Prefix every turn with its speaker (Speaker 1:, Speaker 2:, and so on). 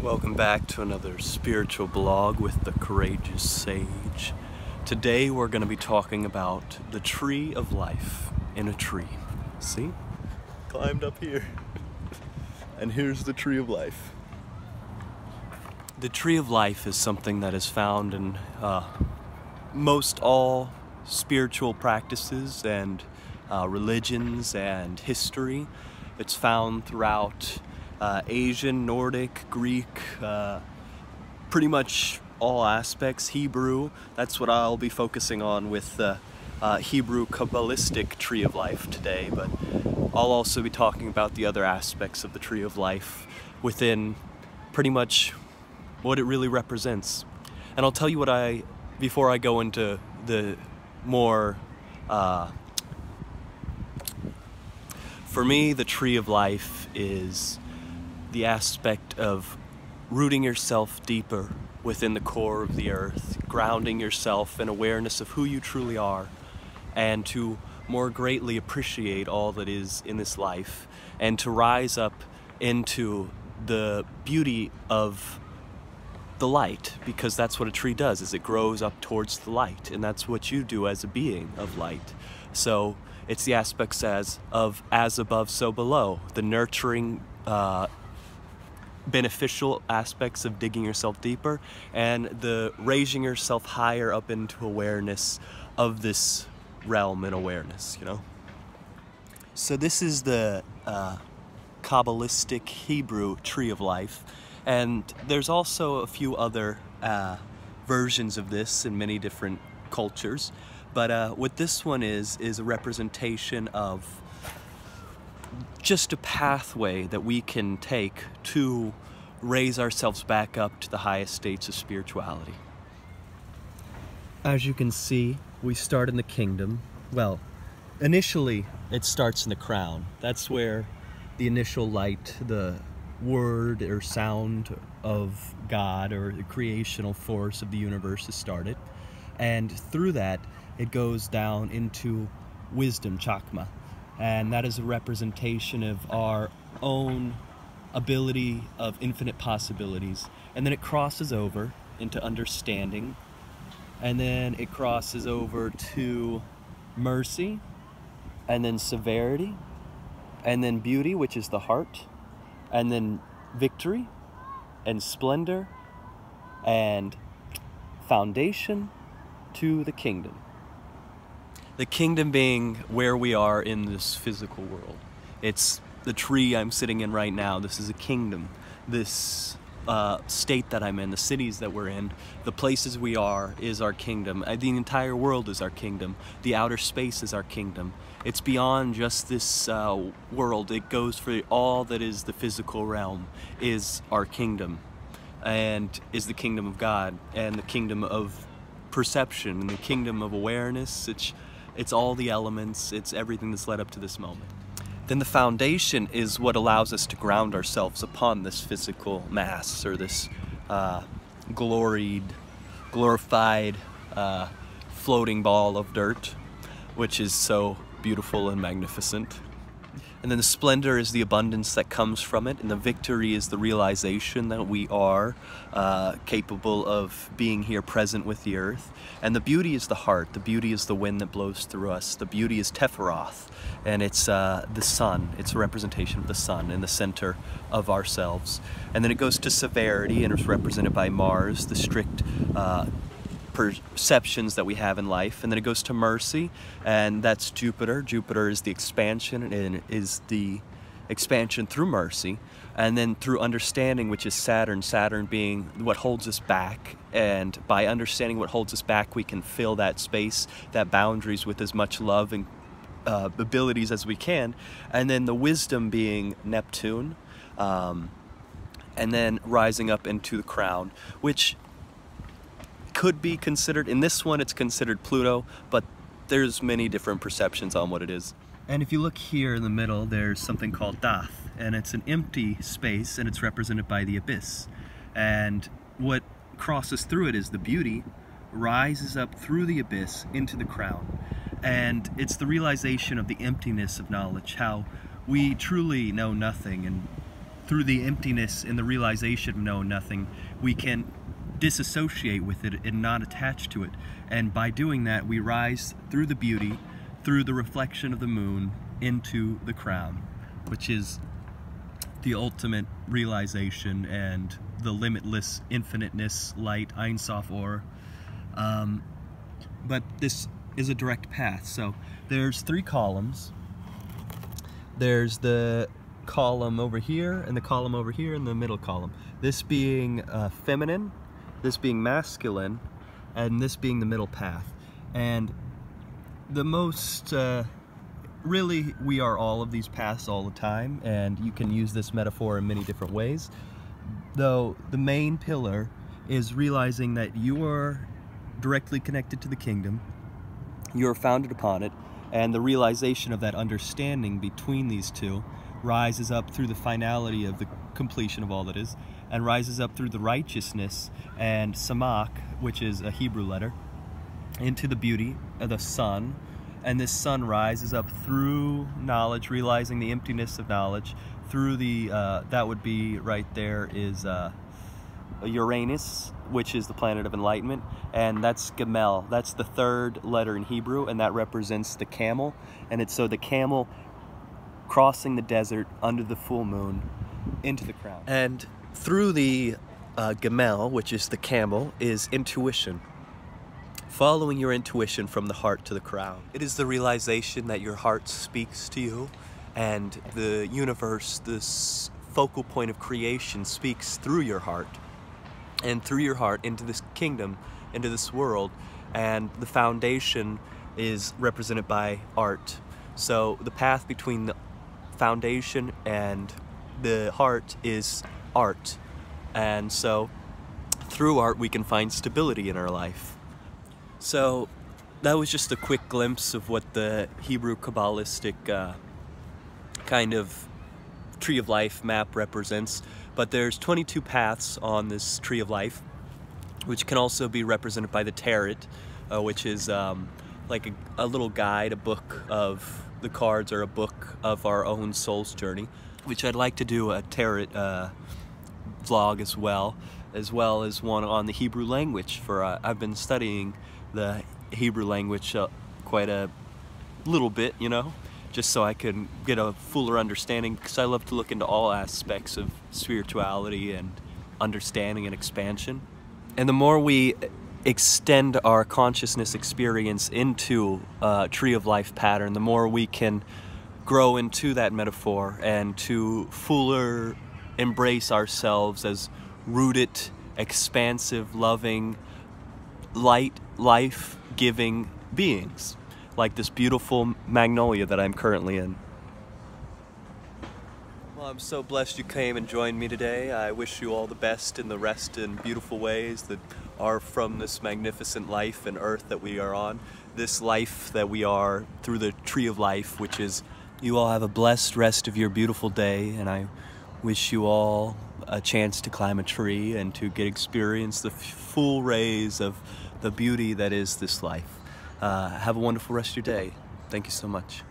Speaker 1: Welcome back to another spiritual blog with the Courageous Sage. Today we're going to be talking about the tree of life in a tree. See? Climbed up here. And here's the tree of life. The tree of life is something that is found in most all spiritual practices and religions and history. It's found throughout Asian, Nordic, Greek, pretty much all aspects. Hebrew, that's what I'll be focusing on with the Hebrew Kabbalistic tree of life today, but I'll also be talking about the other aspects of the tree of life within pretty much what it really represents. And I'll tell you what before I go into the more, for me, the tree of life is the aspect of rooting yourself deeper within the core of the earth, grounding yourself in awareness of who you truly are, and to more greatly appreciate all that is in this life, and to rise up into the beauty of the light, because that's what a tree does, is it grows up towards the light, and that's what you do as a being of light. So it's the aspects as above, so below, the nurturing, beneficial aspects of digging yourself deeper, and the raising yourself higher up into awareness of this realm and awareness, you know? So this is the Kabbalistic Hebrew tree of life, and there's also a few other versions of this in many different cultures, but what this one is a representation of just a pathway that we can take to raise ourselves back up to the highest states of spirituality. As you can see, we start in the kingdom. Well, initially it starts in the crown. That's where the initial light, the word or sound of God or the creational force of the universe is started. And through that, it goes down into wisdom, Chakma. And that is a representation of our own ability of infinite possibilities. And then it crosses over into understanding. And then it crosses over to mercy, and then severity, and then beauty, which is the heart, and then victory, and splendor, and foundation to the kingdom. The kingdom being where we are in this physical world. It's the tree I'm sitting in right now. This is a kingdom. This state that I'm in, the cities that we're in, the places we are is our kingdom. The entire world is our kingdom. The outer space is our kingdom. It's beyond just this world. It goes for all that is the physical realm is our kingdom, and is the kingdom of God, and the kingdom of perception, and the kingdom of awareness. It's all the elements, it's everything that's led up to this moment. Then the foundation is what allows us to ground ourselves upon this physical mass, or this glorified floating ball of dirt, which is so beautiful and magnificent. And then the splendor is the abundance that comes from it, and the victory is the realization that we are capable of being here present with the earth. And the beauty is the heart, the beauty is the wind that blows through us, the beauty is Tephiroth, and it's the sun. It's a representation of the sun in the center of ourselves. And then it goes to severity, and it's represented by Mars, the strict perceptions that we have in life. And then it goes to mercy, and that's Jupiter. Jupiter is the expansion, and is the expansion through mercy. And then through understanding, which is Saturn, Saturn being what holds us back. And by understanding what holds us back, we can fill that space, that boundaries, with as much love and abilities as we can. And then the wisdom being Neptune, and then rising up into the crown, which could be considered, in this one it's considered Pluto, but there's many different perceptions on what it is. And if you look here in the middle, there's something called Dath, and it's an empty space, and it's represented by the abyss. And what crosses through it is the beauty, rises up through the abyss into the crown. And it's the realization of the emptiness of knowledge, how we truly know nothing, and through the emptiness and the realization of knowing nothing, we can disassociate with it and not attach to it. And by doing that, we rise through the beauty, through the reflection of the moon, into the crown, which is the ultimate realization and the limitless infiniteness, light, Ein Sof Or. But this is a direct path. So there's 3 columns. There's the column over here, and the column over here, and the middle column. This being feminine, this being masculine, and this being the middle path. And the most, really, we are all of these paths all the time, and you can use this metaphor in many different ways. Though the main pillar is realizing that you are directly connected to the kingdom, you are founded upon it, and the realization of that understanding between these two rises up through the finality of the completion of all that is, and rises up through the righteousness and samak, which is a Hebrew letter, into the beauty of the sun. And this sun rises up through knowledge, realizing the emptiness of knowledge, through the, that would be right there is Uranus, which is the planet of enlightenment, and that's Gamel. That's the 3rd letter in Hebrew, and that represents the camel. And it's so the camel crossing the desert under the full moon into the crown. And through the Gamel, which is the camel, is intuition. Following your intuition from the heart to the crown. It is the realization that your heart speaks to you, and the universe, this focal point of creation, speaks through your heart. And through your heart into this kingdom, into this world. And the foundation is represented by art. So the path between the foundation and the heart is art. And so through art we can find stability in our life. So that was just a quick glimpse of what the Hebrew Kabbalistic kind of Tree of Life map represents. But there's 22 paths on this Tree of Life, which can also be represented by the Tarot, which is like a little guide, a book of the cards, or a book of our own soul's journey, which I'd like to do a Tarot vlog as well as one on the Hebrew language. For I've been studying the Hebrew language quite a little bit, you know, just so I can get a fuller understanding, because I love to look into all aspects of spirituality and understanding and expansion. And the more we extend our consciousness experience into a Tree of Life pattern, the more we can grow into that metaphor and to fuller embrace ourselves as rooted, expansive, loving, light, life-giving beings, like this beautiful magnolia that I'm currently in. Well, I'm so blessed you came and joined me today. I wish you all the best in the rest and beautiful ways that are from this magnificent life and earth that we are on, this life that we are through the Tree of Life, which is, you all have a blessed rest of your beautiful day, and I wish you all a chance to climb a tree and to experience the full rays of the beauty that is this life. Have a wonderful rest of your day. Thank you so much.